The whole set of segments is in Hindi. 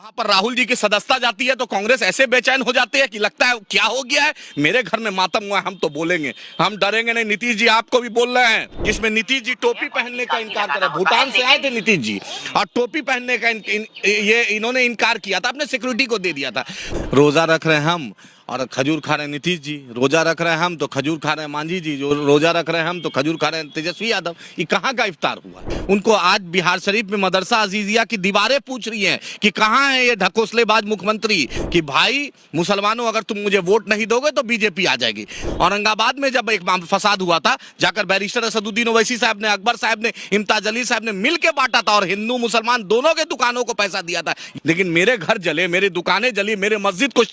वहां पर राहुल जी की सदस्यता जाती है तो कांग्रेस ऐसे बेचैन हो जाती है कि लगता है क्या हो गया है, मेरे घर में मातम हुआ है, हम तो बोलेंगे, हम डरेंगे नहीं। नीतीश जी आपको भी बोल रहे हैं, जिसमें नीतीश जी टोपी पहनने का इनकार कर रहे हैं। भूटान से आए थे नीतीश जी और टोपी पहनने का इन्होंने इनकार किया था, अपने सिक्योरिटी को दे दिया था। रोजा रख रहे हैं हम और खजूर खा रहे हैं नीतीश जी, रोजा रख रहे हैं हम तो खजूर खा रहे हैं मांझी जी, जो रोजा रख रहे हैं हम तो खजूर खा रहे हैं तेजस्वी यादव। ये कहाँ का इफ्तार हुआ? उनको आज बिहार शरीफ में मदरसा अजीजिया की दीवारें पूछ रही हैं कि कहाँ है ये ढकोसलेबाज मुख्यमंत्री, कि भाई मुसलमानों अगर तुम मुझे वोट नहीं दोगे तो बीजेपी आ जाएगी। औरंगाबाद में जब एक फसाद हुआ था, जाकर बैरिस्टर असदुद्दीन ओवैसी साहब ने, अकबर साहब ने, इम्तियाज अली साहब ने मिलकर बांटा था और हिंदू मुसलमान दोनों के दुकानों को पैसा दिया था। लेकिन मेरे घर जले, मेरी दुकानें जली, मेरे मस्जिद को,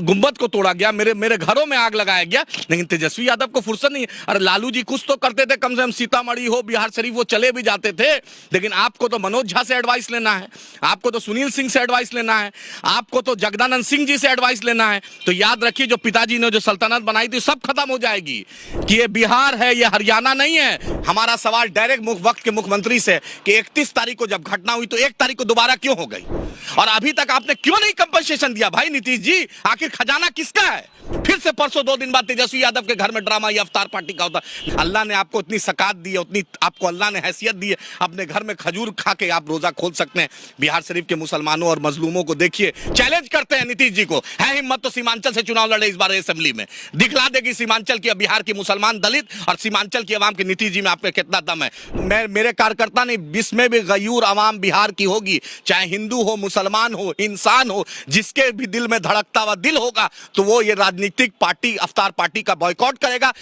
गुंबद को तोड़ा गया, मेरे घरों में आग लगाया गया, लेकिन तेजस्वी यादव को फुर्सत नहीं है। अरे लालू जी कुछ तो करते थे, कम से कम सीतामढ़ी हो, बिहार शरीफ वो चले भी जाते थे। लेकिन आपको तो मनोज झा से एडवाइस लेना है, आपको तो सुनील सिंह से एडवाइस लेना है, आपको तो जगदानंद सिंह जी से एडवाइस लेना है। तो याद रखिए, जो पिताजी ने जो सल्तनत बनाई थी सब खत्म हो जाएगी। कि ये बिहार है, ये हरियाणा नहीं है। हमारा सवाल डायरेक्ट वक्त के मुख्यमंत्री से कि 31 तारीख को जब घटना हुई तो 1 तारीख को दोबारा क्यों हो गई, और अभी तक आपने क्यों नहीं कंपनसेशन दिया? भाई नीतीश जी, आखिर खजाना किसका है? फिर से परसों 2 दिन बाद तेजस्वी यादव के घर में ड्रामा, ये अवतार पार्टी का होता। अल्लाह ने आपको इतनी सकात दी है, उतनी आपको अल्लाह ने हैसियत दी है, अपने घर में खजूर खा के आप रोजा खोल सकते हैं। बिहार शरीफ के मुसलमानों और मजलूमों को देखिए, चैलेंज करते हैं नीतीश जी को, है हिम्मत तो सीमांचल से चुनाव लड़े इस बार असेंबली में, दिखला देगी सीमांचल की, बिहार की मुसलमान, दलित और सीमांचल की आवाम की नीतीश जी में आप पे कितना दम है। मेरे कार्यकर्ता नहीं, जिसमें भी गयूर आवाम बिहार की होगी, चाहे हिंदू हो, मुसलमान हो, इंसान हो, जिसके भी दिल में धड़कता हुआ दिल होगा तो वो ये राजनीतिक पार्टी अफ्तार पार्टी का बॉयकॉट करेगा।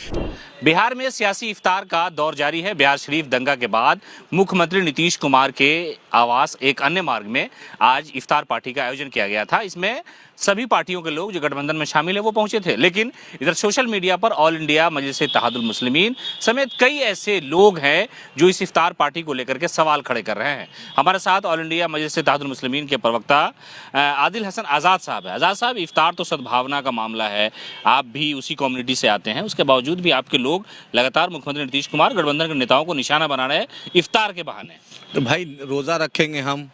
बिहार में सियासी इफ्तार का दौर जारी है। बिहार शरीफ दंगा के बाद मुख्यमंत्री नीतीश कुमार के आवास एक अन्य मार्ग में आज इफ्तार पार्टी का आयोजन किया गया था। इसमें सभी पार्टियों के लोग जो गठबंधन में शामिल है वो पहुंचे थे, लेकिन इधर सोशल मीडिया पर ऑल इंडिया मजलिस-ए-इत्तेहादुल मुस्लिमीन समेत कई ऐसे लोग हैं जो इस इफ्तार पार्टी को लेकर के सवाल खड़े कर रहे हैं। हमारे साथ ऑल इंडिया मजलिस-ए-इत्तेहादुल मुस्लिमीन के प्रवक्ता आदिल हसन आज़ाद साहब है। आज़ाद साहब, इफ्तार तो सद्भावना का मामला है, आप भी उसी कम्युनिटी से आते हैं, उसके बावजूद भी आपके लोग लगातार मुख्यमंत्री नीतीश कुमार, गठबंधन के नेताओं को निशाना बना रहे हैं इफ्तार के बहाने। तो भाई रोजा रखेंगे हम,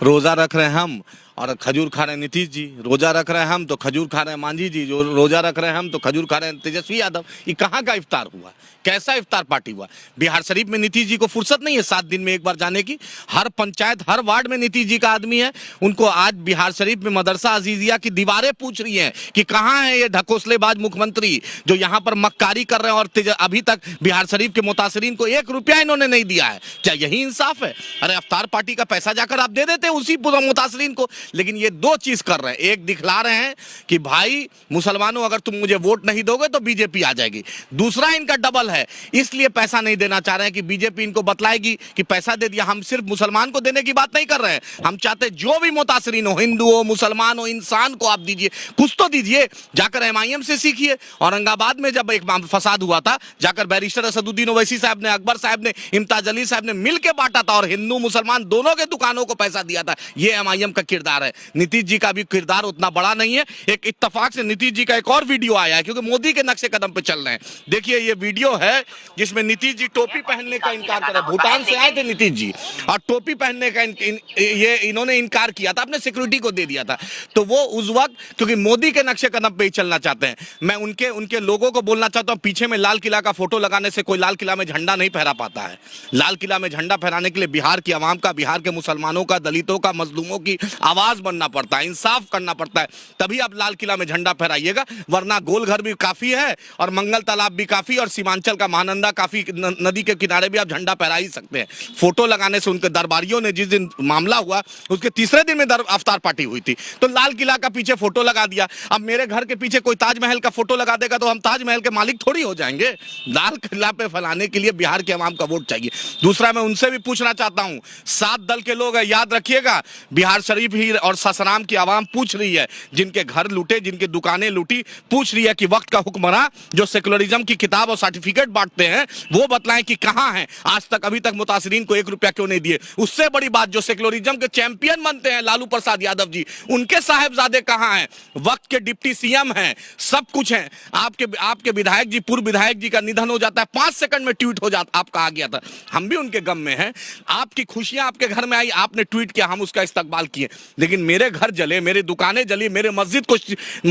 रोजा रख रहे हैं हम और खजूर खा रहे हैं नीतीश जी, रोजा रख रहे हैं हम तो खजूर खा रहे हैं मांझी जी, जो रोजा रख रहे हैं हम तो खजूर खा रहे हैं तेजस्वी यादव। ये कहाँ का इफ्तार हुआ? कैसा इफ्तार पार्टी हुआ? बिहार शरीफ में नीतीश जी को फुर्सत नहीं है 7 दिन में एक बार जाने की। हर पंचायत, हर वार्ड में नीतीश जी का आदमी है। उनको आज बिहार शरीफ में मदरसा अजीजिया की दीवारें पूछ रही हैं कि कहाँ है ये ढकोसलेबाज मुख्यमंत्री जो यहाँ पर मक्कारी कर रहे हैं, और अभी तक बिहार शरीफ के मुतासरीन को 1 रुपया इन्होंने नहीं दिया है। क्या यही इंसाफ है? अरे अफ्तार पार्टी का पैसा जाकर आप दे देते उसी मुतासरीन को। लेकिन ये 2 चीज कर रहे हैं, एक दिखला रहे हैं कि भाई मुसलमानों अगर तुम मुझे वोट नहीं दोगे तो बीजेपी आ जाएगी। दूसरा इनका डबल है, इसलिए पैसा नहीं देना चाह रहे हैं कि बीजेपी इनको बतलाएगी कि पैसा दे दिया। हम सिर्फ मुसलमान को देने की बात नहीं कर रहे हैं, हम चाहते जो भी मुतासरीन हो, हिंदू हो, मुसलमान हो, इंसान को आप दीजिए, कुछ तो दीजिए। जाकर MIM से सीखिए। औरंगाबाद में जब एक फसाद हुआ था, जाकर बैरिस्टर असदुद्दीन ओवैसी साहब ने, अकबर साहब ने, इम्तियाज अली साहब ने मिलकर बांटा था और हिंदू मुसलमान दोनों के दुकानों को पैसा दिया था। ये MIM का किरदार है। नीतीश जी का भी किरदार उतना बड़ा नहीं है। एक इत्तेफाक से नीतीश जी का एक और वीडियो आया है, क्योंकि मोदी के नक्शे कदम पे चल रहे हैं। देखिए ये वीडियो है जिसमें नीतीश जी टोपी पहनने का इनकार कर रहे हैं। भूटान से आए थे नीतीश जी और टोपी पहनने का इन्होंने इनकार किया था, अपने सिक्योरिटी को दे दिया था। तो वो उस वक्त, क्योंकि मोदी के नक्शे कदम पे ही चलना चाहते हैं। मैं उनके लोगों को बोलना चाहता हूँ, पीछे में लाल किला का फोटो लगाने से कोई लाल किला में झंडा नहीं फहरा पाता है। लाल किला में झंडा फहराने के लिए बिहार की आवाम का, बिहार के मुसलमानों का, दलितों का, मजलूमों की आवाज बनना पड़ता है, इंसाफ करना पड़ता है, तभी आप लाल किला में झंडा फहराइएगा। वरना गोलघर भी काफी है और मंगल तालाब भी काफी और सीमांचल का महानंदा काफी नदी के किनारे भी आप झंडा फहरा ही सकते हैं। फोटो लगाने से उनके दरबारियों ने, जिस दिन मामला हुआ उसके तीसरे दिन में अफ्तार पार्टी हुई थी, तो लाल किला का पीछे फोटो लगा दिया। अब मेरे घर के पीछे कोई ताजमहल का फोटो लगा देगा तो हम ताजमहल के मालिक थोड़ी हो जाएंगे। लाल किला पे फैलाने के लिए बिहार के आवाम का वोट चाहिए। दूसरा, मैं उनसे भी पूछना चाहता हूं, 7 दल के लोग हैं, याद रखिएगा, बिहार शरीफ ही और ससराम की आवाम पूछ रही है, जिनके घर लूटे, जिनकी दुकानें लूटी, पूछ रही है कि वक्त का हुक्मरान जो सेकुलरिज्म की किताब और सर्टिफिकेट बांटते हैं वो बतलाएं कि कहां हैं। आज तक अभी तक मुतासरीन को 1 रुपया क्यों नहीं दिए? उससे बड़ी बात, जो सेकुलरिज्म के चैंपियन बनते हैं लालू प्रसाद यादव जी, उनके साहेबजादे कहां हैं? वक्त के डिप्टी CM हैं, सब कुछ हैं। आपके विधायक जी, पूर्व विधायक जी का निधन हो जाता है, 5 सेकंड में ट्वीट हो जाता, आपका आ गया था। हम भी उनके गम में हैं। आपकी खुशियां आपके घर में आई, आपने ट्वीट किया, हम उसका इस्तकबाल किए। लेकिन मेरे घर जले, मेरी दुकानें जली, मेरे मस्जिद को,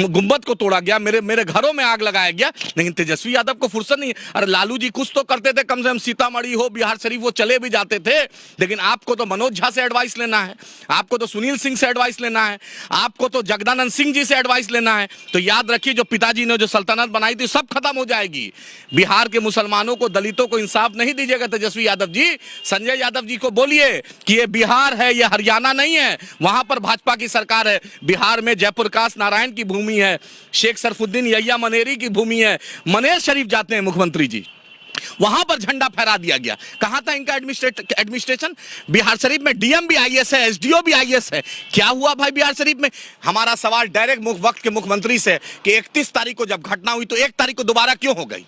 गुंबद को तोड़ा गया, मेरे घरों में आग लगाया गया, लेकिन तेजस्वी यादव को फुर्सत नहीं है। अरे लालू जी कुछ तो करते थे, कम से कम सीतामढ़ी हो, बिहार शरीफ वो चले भी जाते थे। लेकिन आपको तो मनोज झा से एडवाइस लेना है, आपको तो सुनील सिंह से एडवाइस लेना है, आपको तो जगदानंद सिंह जी से एडवाइस लेना है। तो याद रखिए, जो पिताजी ने जो सल्तनत बनाई थी सब खत्म हो जाएगी। बिहार के मुसलमानों को, दलितों को इंसाफ नहीं दीजिएगा तेजस्वी यादव जी। संजय यादव जी को बोलिए कि ये बिहार है, ये हरियाणा नहीं है, वहां पर भाजपा की सरकार है। बिहार में जयप्रकाश नारायण की भूमि है, शेख सरफुद्दीन यहिया मनेरी की भूमि है, मनेर शरीफ जाते हैं मुख्यमंत्री जी, वहां पर झंडा फहरा दिया गया। कहां था इनका एडमिनिस्ट्रेशन? बिहार शरीफ में डीएम भी आईएएस है, एसडीओ भी आईएएस है। क्या हुआ भाई बिहार शरीफ में? हमारा सवाल डायरेक्ट वक्त के मुख्यमंत्री से कि 31 तारीख को जब घटना हुई तो 1 तारीख को दोबारा क्यों हो गई,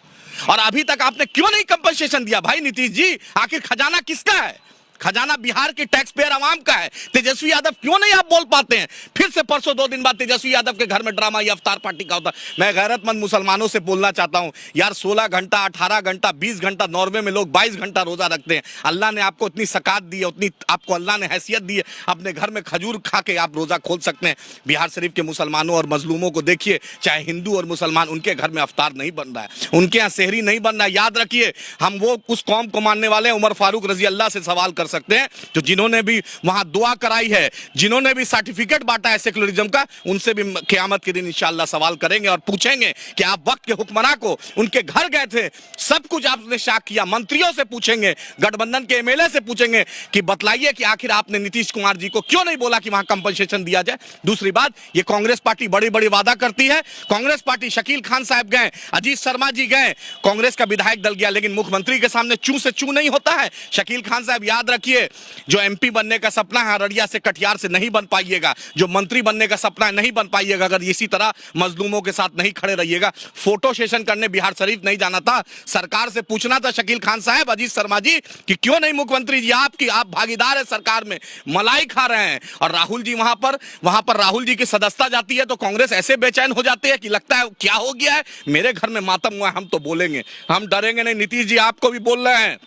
और अभी तक आपने क्यों नहीं कंपनसेशन दिया? भाई नीतीश जी, आखिर खजाना किसका है? खजाना बिहार के टैक्स पेयर आवाम का है। तेजस्वी यादव क्यों नहीं आप बोल पाते हैं? फिर से परसों 2 दिन बाद तेजस्वी यादव के घर में ड्रामा, ये अवतार पार्टी का होता। मैं गैरतमंद मुसलमानों से बोलना चाहता हूं यार, 16 घंटा, 18 घंटा, 20 घंटा, नॉर्वे में लोग 22 घंटा रोजा रखते हैं। अल्लाह ने आपको इतनी सकात दी है, उतनी आपको अल्लाह ने हैसियत दी है, अपने घर में खजूर खा के आप रोजा खोल सकते हैं। बिहार शरीफ के मुसलमानों और मजलूमों को देखिए, चाहे हिंदू और मुसलमान, उनके घर में अवतार नहीं बन रहा है, उनके यहाँ सेहरी नहीं बन रहा है। याद रखिए, हम वो उस कौम को मानने वाले उमर फारूक रजी अल्लाह से सवाल कर सकते हैं, जो जिन्होंने भी वहां दुआ कराई है, जिन्होंने भी सर्टिफिकेट बांटा है सेकुलरिज्म का, उनसे भी क़यामत के दिन इंशाअल्लाह सवाल करेंगे और पूछेंगे कि आप वक्त के हुक्मरान को उनके घर गए थे, सब कुछ आपने शाक किया। मंत्रियों से पूछेंगे, गठबंधन के एमएलए से पूछेंगे कि बतलाइए कि आखिर आपने नीतीश कुमार जी को क्यों नहीं बोला कि वहां कंपनसेशन दिया जाए। दूसरी बात, ये कांग्रेस पार्टी बड़ी बड़ी वादा करती है। कांग्रेस पार्टी, शकील खान साहब गए, अजीत शर्मा जी गए, कांग्रेस का विधायक दल गया, लेकिन मुख्यमंत्री के सामने चू से चू नहीं होता है। शकील खान साहब याद रखिए, जो एमपी बनने का सपना है अररिया से, कटिहार से नहीं बन पाइएगा। जो मंत्री बनने का सपना है नहीं बन पाइएगा अगर इसी तरह मजलूमों के साथ नहीं खड़े रहिएगा। फोटो सेशन करने बिहार शरीफ नहीं जाना था, सरकार से पूछना था शकील खान साहब, अजीत शर्मा जी, कि क्यों नहीं मुख्यमंत्री जी, आप भागीदार है सरकार में, मलाई खा रहे हैं। और राहुल जी वहां पर राहुल जी की सदस्यता जाती है तो कांग्रेस ऐसे बेचैन हो जाती है कि लगता है क्या हो गया है, मेरे घर में मातम हुआ है, हम तो बोलेंगे, हम डरेंगे नहीं। नीतीश जी आपको भी बोल रहे हैं,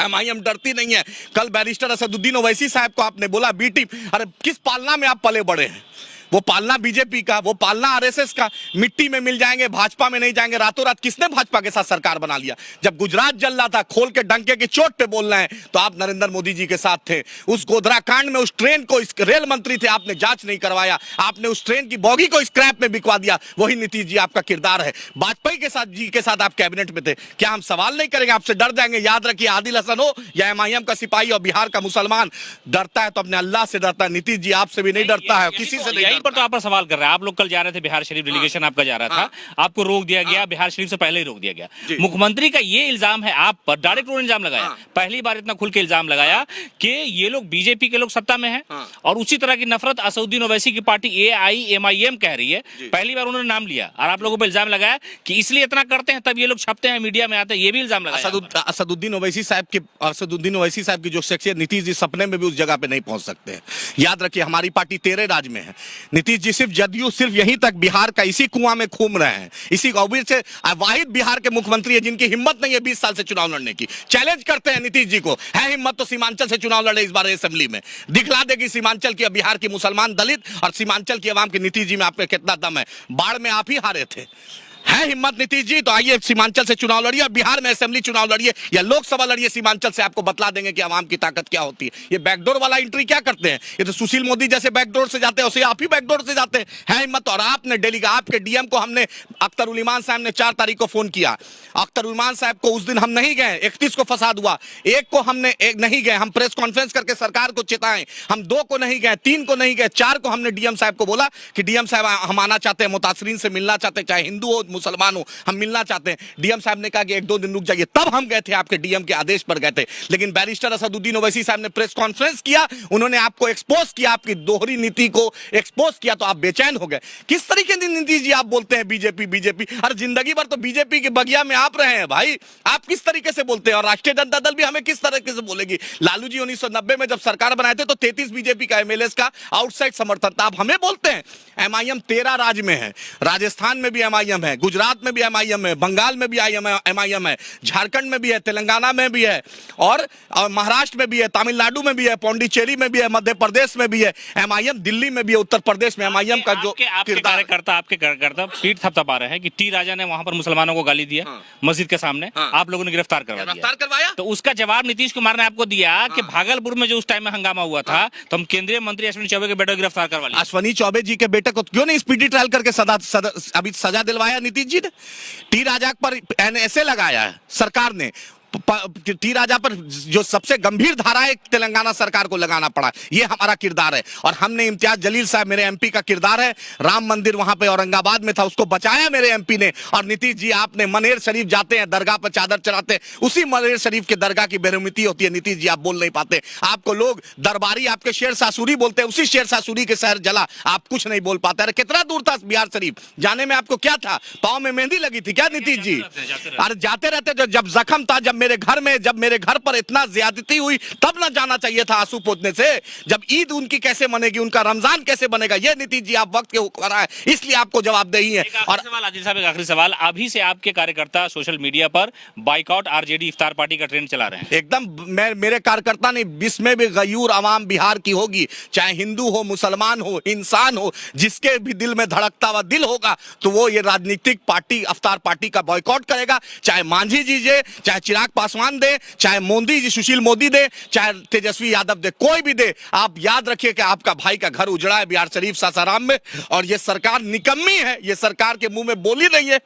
एमआईएम डरती नहीं है। कल बैरिस्टर असदुद्दीन ओवैसी साहब को आपने बोला बी टीम, अरे किस पालना में आप पले बड़े हैं? वो पालना बीजेपी का, वो पालना आरएसएस का। मिट्टी में मिल जाएंगे, भाजपा में नहीं जाएंगे। रातों रात किसने भाजपा के साथ सरकार बना लिया? जब गुजरात जल रहा था, खोल के डंके की चोट पे बोल रहे हैं, तो आप नरेंद्र मोदी जी के साथ थे। उस गोधरा कांड में उस ट्रेन को, रेल मंत्री थे, आपने जांच नहीं करवाया, आपने उस ट्रेन की बोगी को स्क्रैप में बिकवा दिया। वही नीतीश जी आपका किरदार है। वाजपेयी के साथ आप कैबिनेट में थे। क्या हम सवाल नहीं करेंगे? आपसे डर जाएंगे? याद रखिए, आदिल हसन हो या एमआईएम का सिपाही और बिहार का मुसलमान, डरता है तो अपने अल्लाह से डरता है। नीतीश जी आपसे भी नहीं डरता है, किसी से नहीं। यहीं पर तो आप सवाल कर आप लोग कल जा रहे थे बिहार शरीफ, डेलीगेशन आपका जा रहा था, आपको रोक दिया गया, बिहार शरीफ से पहले ही रोक दिया गया। मुख्यमंत्री का ये इल्जाम है आप पर, डायरेक्ट उन्होंने इल्जाम लगाया, पहली बार इतना खुल के इल्जाम लगाया कि ये लोग बीजेपी के लोग सत्ता में हैं, और उसी तरह की नफरत असदुद्दीन ओवैसी की पार्टी एआईएमआईएम कह रही है। पहली बार उन्होंने नाम लिया और आप लोगों पर इल्जाम लगाया कि इसलिए इतना करते हैं, तब ये लोग छपते हैं, मीडिया में आते हैं, ये भी इल्जाम लगाया। असदुद्दीन ओवैसी साहब की जो शख्सियत, नीतीश जी सपने में भी उस जगह पे नहीं पहुंच सकते हैं। याद रखिए, हमारी पार्टी 13 राज्य में है। नीतीश जी सिर्फ यहीं तक बिहार का इसी कुआं में घूम रहे हैं। इसी से वाहिद बिहार के मुख्यमंत्री है जिनकी हिम्मत नहीं है 20 साल से चुनाव लड़ने की। चैलेंज करते हैं नीतीश जी को, है हिम्मत तो सीमांचल से चुनाव लड़े इस बार असेंबली में, दिखला देगी सीमांचल की, बिहार की मुसलमान, दलित और सीमांचल की आवाम की नीतीश जी में आपका कितना दम है। बाढ़ में आप ही हारे थे, है हिम्मत नीतीश जी तो आइए सीमांचल से चुनाव लड़िए और बिहार में असेंबली चुनाव लड़िए या लोकसभा लड़िए। सीमांचल से आपको बतला देंगे कि आवाम की ताकत क्या होती है। ये बैकडोर वाला एंट्री क्या करते हैं? ये तो सुशील मोदी जैसे बैकडोर से जाते हैं, उसे आप ही बैकडोर से जाते हैं। है हिम्मत। और आपने डेली आपके डीएम को हमने, अख्तर उल ईमान साहब ने 4 तारीख को फोन किया। अख्तर उल ईमान साहब को उस दिन हम नहीं गए, 31 को फसाद हुआ, 1 को हमने नहीं गए, हम प्रेस कॉन्फ्रेंस करके सरकार को चेताएं। हम 2 को नहीं गए, 3 को नहीं गए, 4 को हमने डीएम साहब को बोला कि डीएम साहब हम आना चाहते हैं, मुतासरीन से मिलना चाहते हैं, चाहे हिंदू हो मुसलमान हो, हम मिलना चाहते हैं। डीएम साहब ने कहा कि 1-2 दिन रुक जाइए, तब हम गए थे, आपके डीएम के आदेश पर गए थे। लेकिन बैरिस्टर असदुद्दीन ओवैसी साहब ने प्रेस कॉन्फ्रेंस किया, उन्होंने आपको एक्सपोज किया, आपकी दोहरी नीति को एक्सपोज किया, तो आप बेचैन हो गए। किस तरीके की नीति जी आप बोलते हैं बीजेपी? अरे जिंदगी भर तो बीजेपी के बगिया में आप रहे हैं भाई, आप किस तरीके से बोलते हैं? और राष्ट्रीय जनता दल भी हमें किस तरीके से बोलेगी? लालू जी 1990 में जब सरकार बनाए थे तो 33 बीजेपी का एमएलए का आउटसाइड समर्थन था, आप हमें बोलते हैं। एमआईएम 13 राज्य में है, राजस्थान में भी एमआईएम है, गुजरात में भी एमआईएम है, बंगाल में भी एमआईएम है, झारखंड में भी है, तेलंगाना में भी है, और महाराष्ट्र में भी है, तमिलनाडु में भी है, पौंडीचेरी में भी है, मध्य प्रदेश में भी है एमआईएम, दिल्ली में भी है, उत्तर प्रदेश में एमआईएम का जो आपके कार्यकर्ता पीठ थपथपा रहे हैं कि टी राजा ने वहां पर मुसलमानों को गाली दिया मस्जिद के सामने, आप लोगों ने गिरफ्तार करवाया, तो उसका जवाब नीतीश कुमार ने आपको दिया कि भागलपुर में जो उस टाइम में हंगामा हुआ था तो हम केंद्रीय मंत्री अश्विनी चौबे के बेटे को गिरफ्तार करवा लिया। अश्विनी चौबे जी के बेटे को क्यों नहीं स्पीडी ट्रायल करके अभी सजा दिलवाया नीतीश जी ने? टी राजा पर एनएसए लगाया है सरकार ने, टी राजा पर जो सबसे गंभीर धारा है तेलंगाना सरकार को लगाना पड़ा, ये हमारा किरदार है। और हमने इम्तियाज जलील साहब मेरे एमपी का किरदार है, राम मंदिर वहां पे औरंगाबाद में था, उसको बचाया मेरे एमपी ने। और नीतीश जी आपने मनेर शरीफ जाते हैं, दरगाह पर चादर चढ़ाते हैं, उसी मनेर शरीफ के दरगाह की बेरुमती होती है। नीतीश जी आप बोल नहीं पाते, आपको लोग दरबारी आपके शेर सासुरी बोलते हैं, उसी शेर सासुरी के शहर जला, आप कुछ नहीं बोल पाते। अरे कितना दूर था बिहार शरीफ जाने में, आपको क्या था, पाँव में मेहंदी लगी थी क्या नीतीश जी? अरे जाते रहते, जब जख्म था, जब मेरे घर पर इतना ज्यादती हुई, तब ना जाना चाहिए था आंसू पोंछने से। जब ईद उनकी कैसे बनेगी, उनका रमजान कैसे बनेगा, ये नीतीश जी आप वक्त के ऊपर है, इसलिए आपको जवाबदेही है। और सवाल आदिल साहब, एक आखिरी सवाल, अभी से आपके कार्यकर्ता सोशल मीडिया पर बाइकआउट आरजेडी इफ्तार पार्टी का ट्रेंड चला रहे हैं। एकदम मेरे कार्यकर्ता नहीं, इसमें भी गयूर आवाम बिहार की होगी, चाहे हिंदू हो, मुसलमान हो, इंसान हो, जिसके भी दिल में धड़कता हुआ दिल होगा तो वो ये राजनीतिक पार्टी इफ्तार पार्टी का बॉयकॉट करेगा। चाहे मांझी जी दे, चाहे चिराग पासवान दे, चाहे मोदी जी, सुशील मोदी दे, चाहे तेजस्वी यादव दे, कोई भी दे, आप याद रखिए कि आपका भाई का घर उजड़ा है बिहार शरीफ सासाराम में, और ये सरकार निकम्मी है, ये सरकार के मुंह में बोली नहीं है।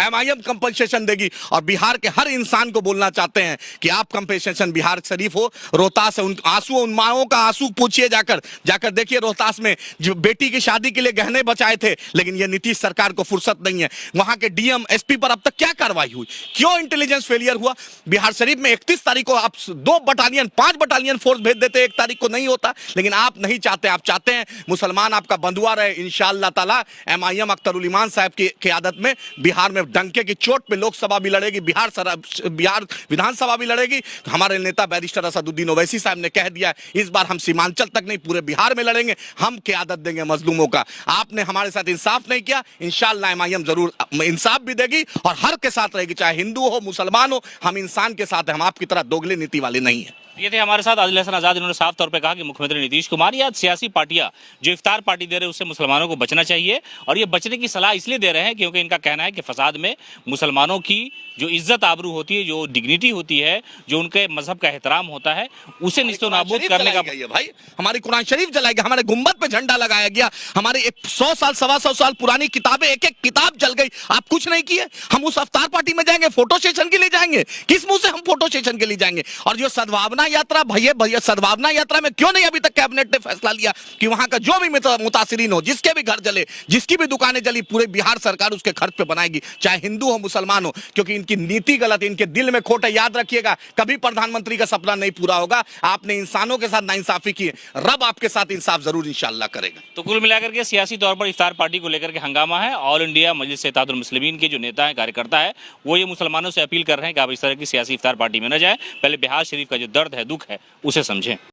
एमआईएम कंपनसेशन देगी, और बिहार के हर इंसान को बोलना चाहते हैं कि आप कंपनसेशन, बिहार शरीफ हो, रोहतास है, उन माओं का आंसू पूछिए, जाकर देखिए रोहतास में जो बेटी की शादी के लिए गहने बचाए थे, लेकिन ये नीतीश सरकार को फुर्सत नहीं है। वहां के डीएम एसपी पर अब तक क्या कार्रवाई हुई, क्यों इंटेलिजेंस फेलियर हुआ? बिहार शरीफ में 31 तारीख को आप 5 बटालियन फोर्स भेज देते, 1 तारीख को नहीं होता, लेकिन आप नहीं चाहते, आप चाहते हैं मुसलमान आपका बंधुआ रहे। इंशाअल्लाह ताला एमआईएम अख्तरुल ईमान साहब की क़यादत में बिहार में डंके की चोट पे लोकसभा भी लड़ेगी, बिहार विधानसभा भी लड़ेगी। हमारे नेता बैरिस्टर असदुद्दीन ओवैसी साहब ने कह दिया इस बार हम सीमांचल तक नहीं, पूरे बिहार में लड़ेंगे, हम क़यादत देंगे मजलूमों का। आपने हमारे साथ इंसाफ नहीं किया, इंशाअल्लाह एमआईएम जरूर इंसाफ भी देगी और हर के साथ रहेगी, चाहे हिंदू हो, मुसलमान हो, हम इंसान के साथ हैं, हम आपकी तरह दोगले नीति वाले नहीं है। ये थे हमारे साथ आदिल हसन आजाद। इन्होंने साफ तौर पे कहा कि मुख्यमंत्री नीतीश कुमार या सियासी पार्टियां जो इफ्तार पार्टी दे रहे हैं उससे मुसलमानों को बचना चाहिए, और ये बचने की सलाह इसलिए दे रहे हैं क्योंकि इनका कहना है कि फसाद में मुसलमानों की जो इज्जत आबरू होती है, जो डिग्निटी होती है, जो उनके मजहब का एहतराम होता है, उसे निस्तो नाबूद करने का भाई, हमारी कुरान शरीफ जलाया गया, हमारे गुम्बद पे झंडा लगाया गया, हमारे 100 साल 125 साल पुरानी किताबें, एक किताब जल गई, आप कुछ नहीं किए। हम उस अफ्तार पार्टी में जाएंगे, फोटो सेशन के लिए जाएंगे, किस मुंह से हम फोटो सेशन के लिए जाएंगे? और जो सद्भावना यात्रा, भैया सद्भावना यात्रा में क्यों नहीं अभी तक कैबिनेट ने फैसला लिया कि वहां का जो भी मुतासिरीन हो, जिसके भी घर जले, जिसकी भी दुकानें जली, पूरे बिहार सरकार उसके खर्च पे बनाएगी, चाहे हिंदू हो, मुसलमान हो, क्योंकि इनकी नीति गलत है, इनके दिल में खोट है। याद रखिएगा, कभी प्रधानमंत्री का सपना नहीं पूरा होगा। आपने इंसानों के साथ नाइंसाफी की, रब आपके साथ इंसाफ जरूर इंशाअल्लाह करेगा। तो कुल मिलाकर के सियासी तौर पर इफ्तार पार्टी को लेकर के हंगामा है। ऑल इंडिया मजलिस इत्तेहादुल मुस्लिमीन के जो नेता है, कार्यकर्ता है, वो ये मुसलमानों से अपील कर रहे हैं कि आप इस तरह की सियासी इफ्तार पार्टी में न जाए, पहले बिहार शरीफ का जो दर्द है, दुख है, उसे समझें।